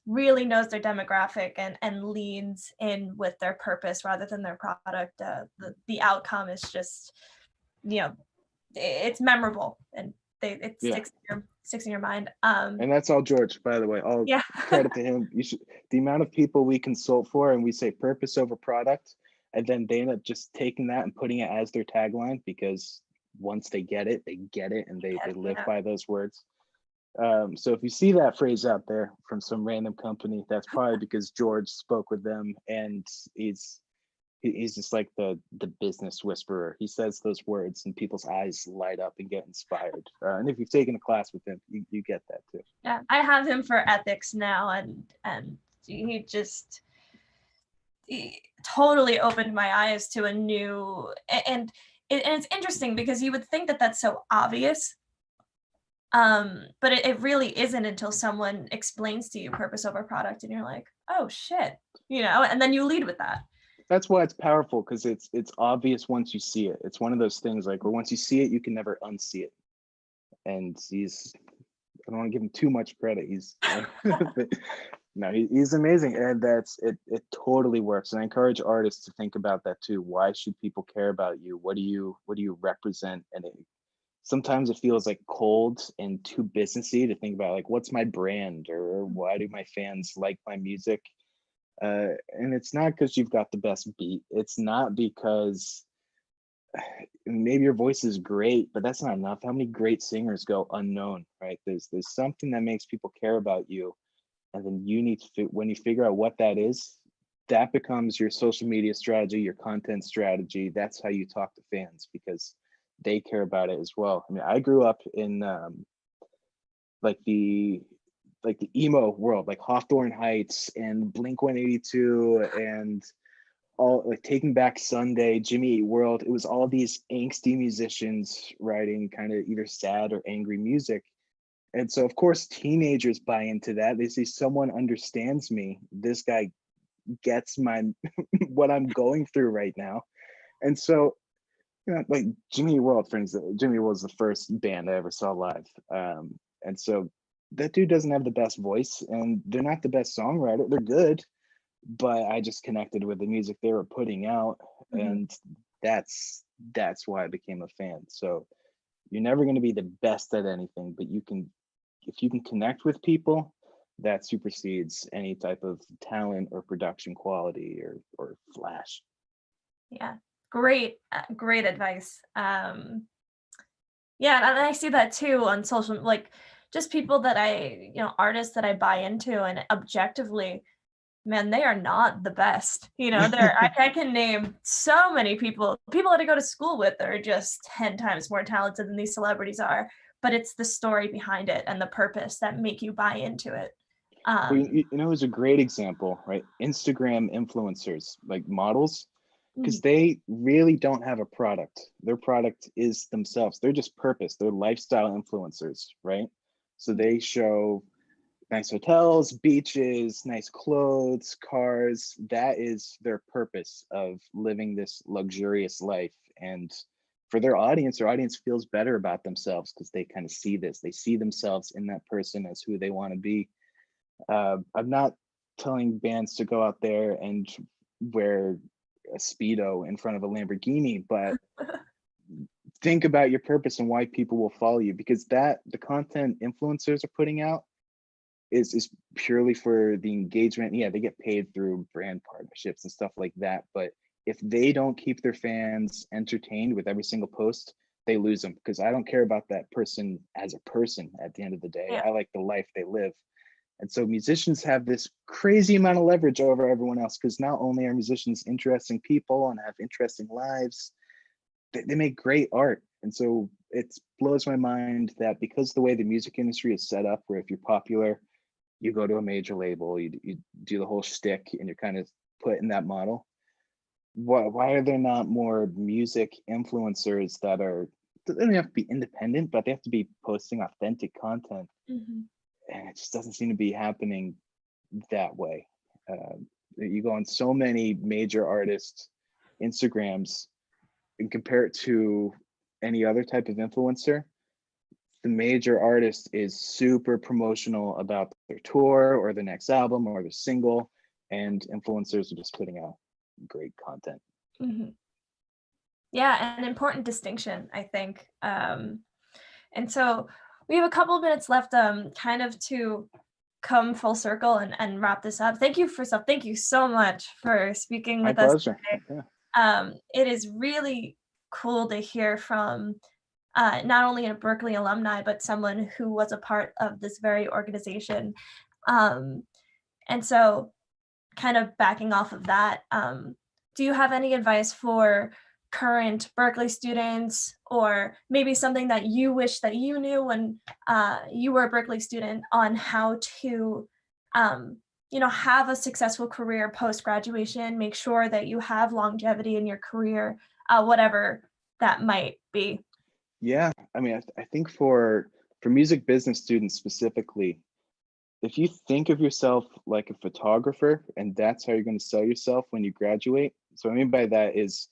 really knows their demographic and leans in with their purpose rather than their product, the outcome is just, it's memorable, and it sticks in your mind. And that's all George, by the way. All credit to him. The amount of people we consult for, and we say purpose over product, and then they end up just taking that and putting it as their tagline, because once they get it, and they live by those words. So if you see that phrase out there from some random company, that's probably because George spoke with them, and he's just like the business whisperer. He says those words and people's eyes light up and get inspired. And if you've taken a class with him, you get that too. Yeah, I have him for ethics now, and he totally opened my eyes to a new, and it's interesting because you would think that that's so obvious, but it really isn't until someone explains to you purpose over product, and you're like, oh shit, and then you lead with that. That's why it's powerful, because it's obvious once you see it. It's one of those things like where once you see it, you can never unsee it. And I don't want to give him too much credit. He's amazing, and that's it. It totally works. And I encourage artists to think about that too. Why should people care about you? What do you represent? And sometimes it feels like cold and too businessy to think about, like, what's my brand, or why do my fans like my music? And it's not because you've got the best beat. It's not because maybe your voice is great, but that's not enough. How many great singers go unknown, right? There's something that makes people care about you, and then you need to, when you figure out what that is, that becomes your social media strategy, your content strategy. That's how you talk to fans, because they care about it as well. I mean, I grew up in like the emo world, like Hawthorne Heights and Blink-182 and all, like Taking Back Sunday, Jimmy Eat World. It was all these angsty musicians writing kind of either sad or angry music. And so of course teenagers buy into that. They see someone understands me. This guy gets my what I'm going through right now. And so, like Jimmy Eat World, for instance, Jimmy Eat World was the first band I ever saw live. And so that dude doesn't have the best voice, and they're not the best songwriter. They're good, but I just connected with the music they were putting out, and that's why I became a fan. So you're never going to be the best at anything, but if you can connect with people, that supersedes any type of talent or production quality or flash. Yeah, great advice. Yeah, and I see that too on social, like just people that artists that I buy into, and objectively, man, they are not the best. I can name so many people that I go to school with that are just 10 times more talented than these celebrities are, but it's the story behind it and the purpose that make you buy into it. It's a great example, right? Instagram influencers, like models, because they really don't have a product. Their product is themselves. They're just purpose. They're lifestyle influencers, right? So they show nice hotels, beaches, nice clothes, cars. That is their purpose of living this luxurious life. And for their audience feels better about themselves because they kind of see this. They see themselves in that person as who they want to be. I'm not telling bands to go out there and wear a Speedo in front of a Lamborghini, but think about your purpose and why people will follow you, because the content influencers are putting out is purely for the engagement. Yeah, they get paid through brand partnerships and stuff like that, but if they don't keep their fans entertained with every single post, they lose them, because I don't care about that person as a person at the end of the day. Yeah. I like the life they live. And so musicians have this crazy amount of leverage over everyone else, because not only are musicians interesting people and have interesting lives, they make great art. And so it blows my mind that because the way the music industry is set up, where if you're popular, you go to a major label, you do the whole shtick, and you're kind of put in that model. Why are there not more music influencers that they don't have to be independent, but they have to be posting authentic content? Mm-hmm. And it just doesn't seem to be happening that way. You go on so many major artists' Instagrams and compare it to any other type of influencer. The major artist is super promotional about their tour or the next album or their single, and influencers are just putting out great content. Mm-hmm. Yeah, an important distinction, I think. And so we have a couple of minutes left, kind of to come full circle and wrap this up. Thank you so much for speaking with us today. Yeah. It is really cool to hear from not only a Berklee alumni, but someone who was a part of this very organization. And so kind of backing off of that, do you have any advice for current Berklee students, or maybe something that you wish that you knew when you were a Berklee student, on how to have a successful career post-graduation, make sure that you have longevity in your career, whatever that might be? Yeah, I mean, I think for music business students specifically, if you think of yourself like a photographer and that's how you're going to sell yourself when you graduate. So what I mean by that is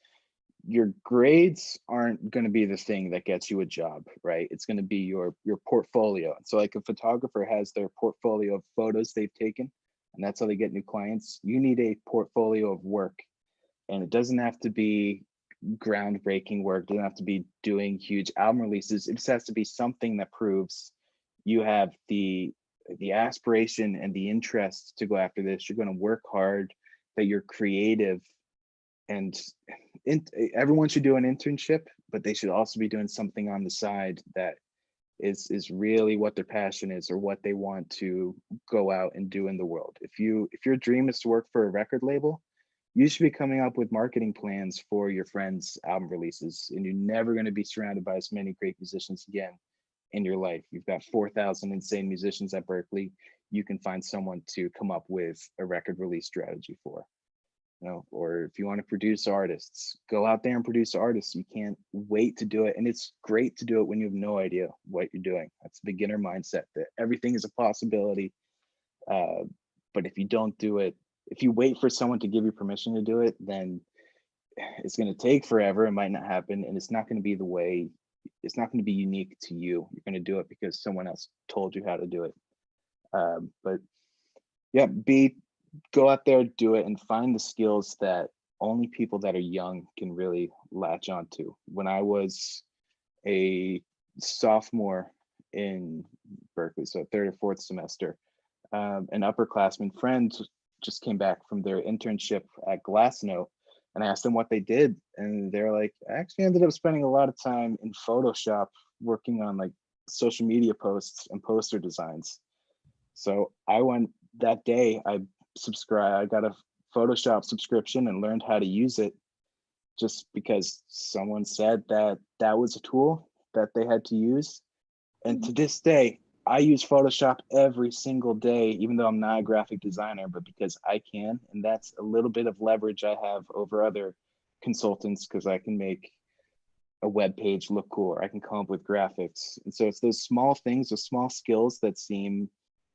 your grades aren't going to be the thing that gets you a job, right? It's going to be your portfolio. So like a photographer has their portfolio of photos they've taken, and that's how they get new clients. You need a portfolio of work, and it doesn't have to be groundbreaking work. It doesn't have to be doing huge album releases. It just has to be something that proves you have the aspiration and the interest to go after this. You're going to work hard, that you're creative, and everyone should do an internship, but they should also be doing something on the side that is really what their passion is, or what they want to go out and do in the world. If your dream is to work for a record label, you should be coming up with marketing plans for your friends' album releases, and you're never going to be surrounded by as many great musicians again in your life. You've got 4,000 insane musicians at Berklee. You can find someone to come up with a record release strategy for. Or if you want to produce artists, go out there and produce artists. You can't wait to do it. And it's great to do it when you have no idea what you're doing. That's beginner mindset, that everything is a possibility. But if you don't do it, if you wait for someone to give you permission to do it, then it's going to take forever. It might not happen. And it's not going to be it's not going to be unique to you. You're going to do it because someone else told you how to do it. But yeah, go out there, do it, and find the skills that only people that are young can really latch onto. When I was a sophomore in Berklee, so third or fourth semester, an upperclassman friend just came back from their internship at Glassnote, and I asked them what they did, and they're like, I actually ended up spending a lot of time in Photoshop working on like social media posts and poster designs. So I went that day, I got a Photoshop subscription and learned how to use it, just because someone said that was a tool that they had to use. And to this day, I use Photoshop every single day, even though I'm not a graphic designer, but because I can. And that's a little bit of leverage I have over other consultants, because I can make a web page look cool, or I can come up with graphics. And so it's those small things, those small skills that seem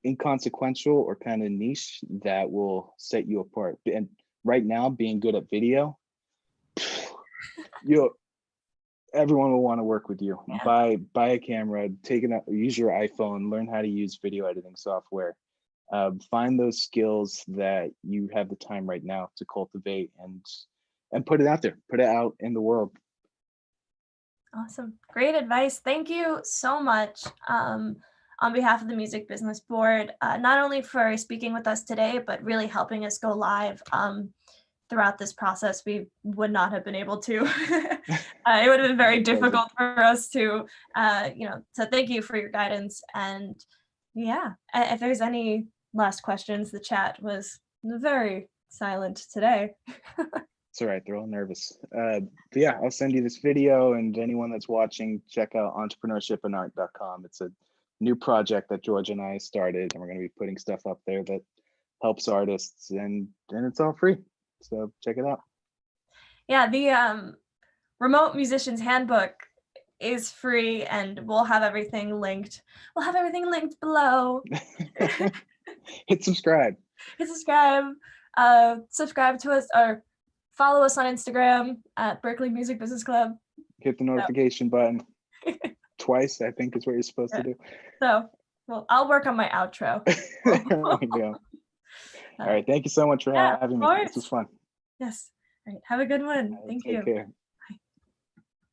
inconsequential or kind of niche that will set you apart. And right now, being good at video, everyone will want to work with you. Yeah. Buy a camera, use your iPhone, learn how to use video editing software. Find those skills that you have the time right now to cultivate and put it out there, put it out in the world. Awesome. Great advice. Thank you so much on behalf of the Music Business Board, not only for speaking with us today, but really helping us go live throughout this process. We would not have been able to. It would have been very difficult for us to, so thank you for your guidance. And yeah, if there's any last questions, the chat was very silent today. It's all right, they're all nervous. But yeah, I'll send you this video, and anyone that's watching, check out entrepreneurshipandart.com. It's a new project that Georgia and I started, and we're going to be putting stuff up there that helps artists, and it's all free. So check it out. Yeah, the Remote Musician's Handbook is free, and we'll have everything linked. We'll have everything linked below. Hit subscribe. Hit subscribe. Subscribe to us, or follow us on Instagram at Berklee Music Business Club. Hit the notification button twice, I think is what you're supposed to do. So, well, I'll work on my outro. There we go. All right. Thank you so much for having me. This was fun. Yes. All right. Have a good one. Thank you. Take care.